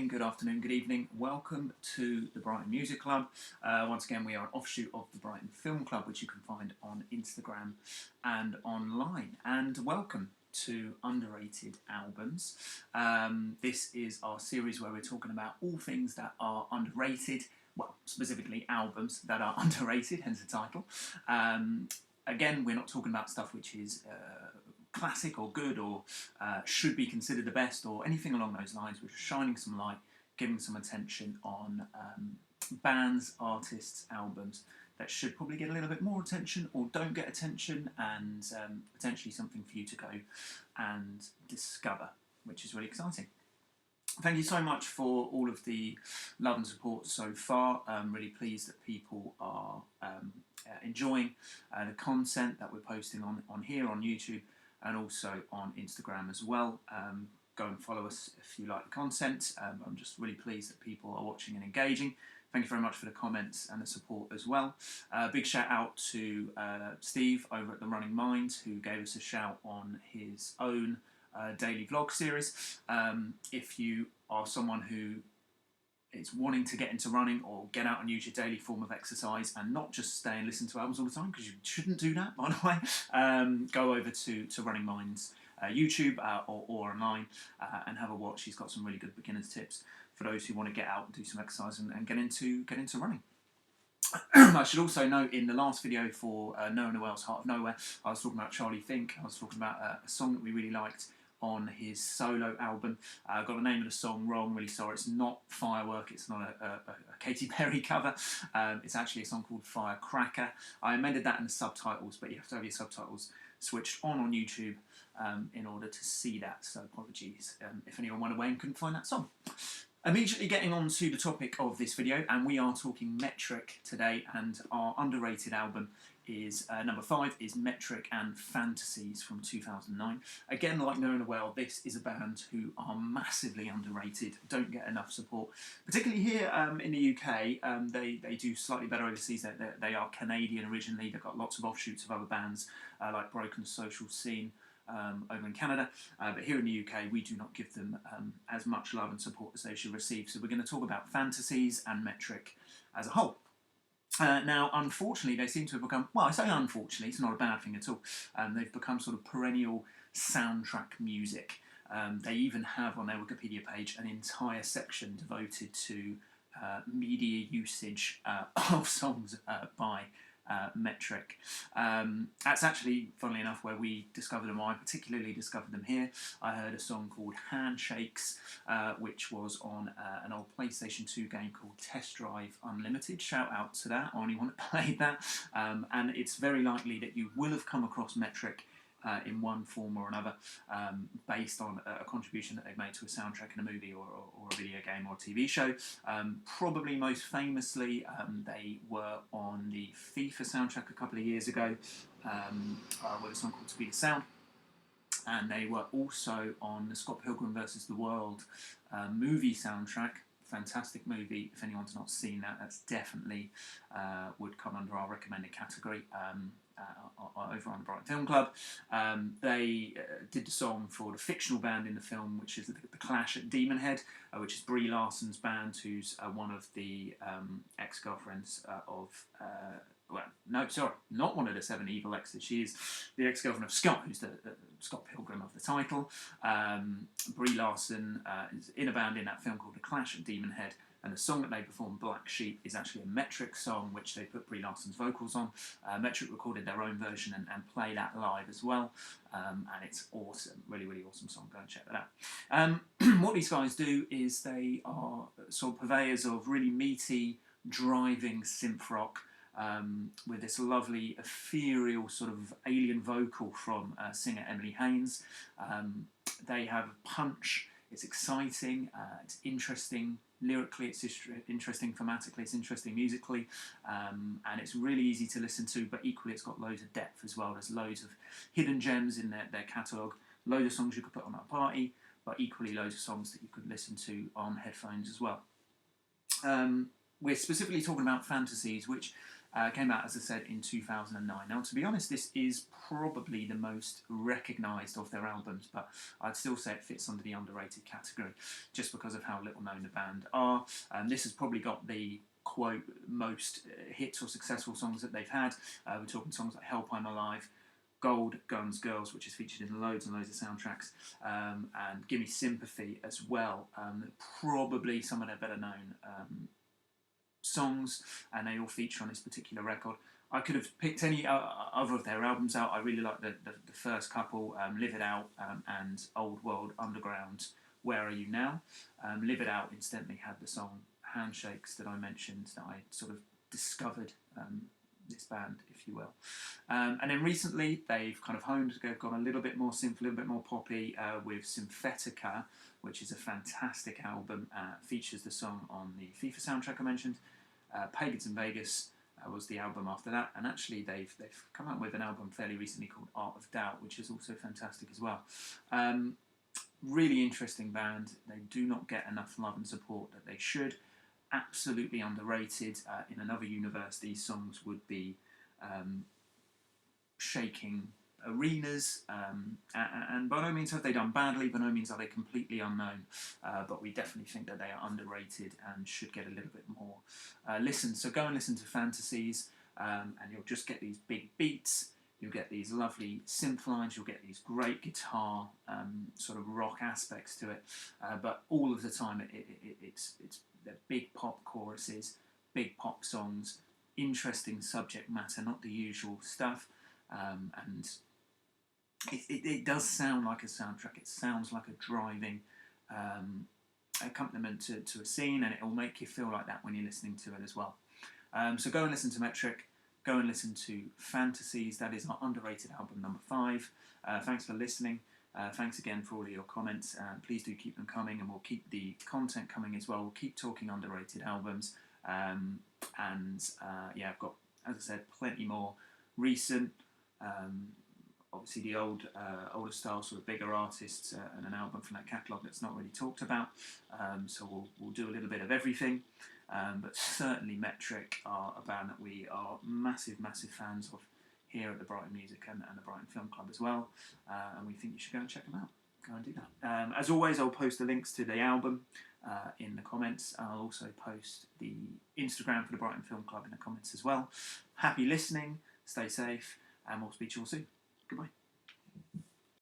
morning, good afternoon, good evening. Welcome to the Brighton Music Club. Once again, we are an offshoot of the Brighton Film Club, which you can find on Instagram and online. And welcome to Underrated Albums. This is our series where we're talking about all things that are underrated, well, specifically albums that are underrated, hence the title. Again, we're not talking about stuff which is classic or good or should be considered the best or anything along those lines. We're just shining some light, giving some attention on bands, artists, albums that should probably get a little bit more attention or don't get attention, and potentially something for you to go and discover, which is really exciting. Thank you so much for all of the love and support so far. I'm really pleased that people are enjoying the content that we're posting on here on YouTube and also on Instagram as well. Go and follow us if you like the content. I'm just really pleased that people are watching and engaging. Thank you very much for the comments and the support as well. Big shout out to Steve over at The Running Mind, who gave us a shout on his own daily vlog series. If you are someone who is wanting to get into running or get out and use your daily form of exercise and not just stay and listen to albums all the time, because you shouldn't do that, by the way, go over to Running Mind's YouTube or online and have a watch. He's got some really good beginner's tips for those who want to get out and do some exercise and get into running. I should also note, in the last video for Noah Noel's Heart of Nowhere, I was talking about Charlie Fink. I was talking about a song that we really liked on his solo album. I got the name of the song wrong, really sorry. It's not Firework, it's not a Katy Perry cover. It's actually a song called Firecracker. I amended that in the subtitles, but you have to have your subtitles switched on YouTube in order to see that, so apologies if anyone went away and couldn't find that song. Immediately getting on to the topic of this video, and we are talking Metric today, and our underrated album is number 5 is Metric and Fantasies from 2009. Again, like Noah Noel, this is a band who are massively underrated, don't get enough support, particularly here in the UK. They do slightly better overseas. They are Canadian originally. They've got lots of offshoots of other bands like Broken Social Scene over in Canada, but here in the UK we do not give them as much love and support as they should receive. So we're going to talk about Fantasies and Metric as a whole. Now, unfortunately, they seem to have become, well, I say unfortunately, it's not a bad thing at all. They've become sort of perennial soundtrack music. They even have on their Wikipedia page an entire section devoted to media usage of songs by Metric. That's actually, funnily enough, where we discovered them. I particularly discovered them here. I heard a song called Handshakes, which was on an old PlayStation 2 game called Test Drive Unlimited. Shout out to that, or anyone that played that. And it's very likely that you will have come across Metric in one form or another, based on a contribution that they've made to a soundtrack in a movie or a video game or a TV show. Probably most famously, they were on the FIFA soundtrack a couple of years ago with a song called To Be the Sound. And they were also on the Scott Pilgrim vs. the World movie soundtrack. Fantastic movie. If anyone's not seen that, that's definitely would come under our recommended category. Over on the Brighton Film Club. They did the song for the fictional band in the film, which is the Clash at Demonhead, which is Brie Larson's band, who's one of the ex-girlfriends of... well, no, sorry, not one of the 7 evil exes. She is the ex-girlfriend of Scott, who's the Scott Pilgrim of the title. Brie Larson is in a band in that film called The Clash at Demonhead, and the song that they performed, Black Sheep, is actually a Metric song, which they put Brie Larson's vocals on. Metric recorded their own version and play that live as well, and it's awesome, really, really awesome song. Go and check that out. What these guys do is they are sort of purveyors of really meaty, driving synth rock, with this lovely ethereal sort of alien vocal from singer Emily Haynes. They have punch, it's exciting, it's interesting lyrically, it's interesting thematically, it's interesting musically, and it's really easy to listen to, but equally it's got loads of depth as well. There's loads of hidden gems in their catalogue, loads of songs you could put on at a party, but equally loads of songs that you could listen to on headphones as well. We're specifically talking about Fantasies, which Came out, as I said, in 2009. Now, to be honest, this is probably the most recognised of their albums, but I'd still say it fits under the underrated category, just because of how little known the band are. This has probably got the quote most hits or successful songs that they've had. We're talking songs like Help I'm Alive, Gold, Guns, Girls, which is featured in loads and loads of soundtracks, and Gimme Sympathy as well. Probably some of their better known songs, and they all feature on this particular record. I could have picked any other of their albums out. I really like the first couple, Live It Out and Old World Underground, Where Are You Now? Live It Out incidentally had the song Handshakes that I mentioned, that I sort of discovered this band, if you will. And then recently they've kind of honed, they've gone a little bit more synth, a little bit more poppy with Symphetica, which is a fantastic album. Features the song on the FIFA soundtrack I mentioned. Pagans in Vegas was the album after that, and actually they've come out with an album fairly recently called Art of Doubt, which is also fantastic as well. Really interesting band. They do not get enough love and support that they should. Absolutely underrated. In another universe, these songs would be shaking arenas, and by no means have they done badly, by no means are they completely unknown, but we definitely think that they are underrated and should get a little bit more listen. So go and listen to Fantasies, and you'll just get these big beats, you'll get these lovely synth lines, you'll get these great guitar sort of rock aspects to it, but all of the time it's they're big pop choruses, big pop songs, interesting subject matter, not the usual stuff, and it does sound like a soundtrack. It sounds like a driving accompaniment to a scene, and it will make you feel like that when you're listening to it as well. So go and listen to Metric, go and listen to Fantasies. That is our underrated album number 5. Thanks for listening. Thanks again for all of your comments. Please do keep them coming, and we'll keep the content coming as well. We'll keep talking underrated albums. Yeah, I've got, as I said, plenty more recent. Obviously the older style, sort of bigger artists, and an album from that catalogue that's not really talked about. So we'll do a little bit of everything. But certainly Metric are a band that we are massive fans of here at the Brighton Music and the Brighton Film Club as well, and we think you should go and check them out. Go and do that. As always, I'll post the links to the album in the comments. I'll also post the Instagram for the Brighton Film Club in the comments as well. Happy listening, stay safe, and we'll speak to you all soon. Goodbye.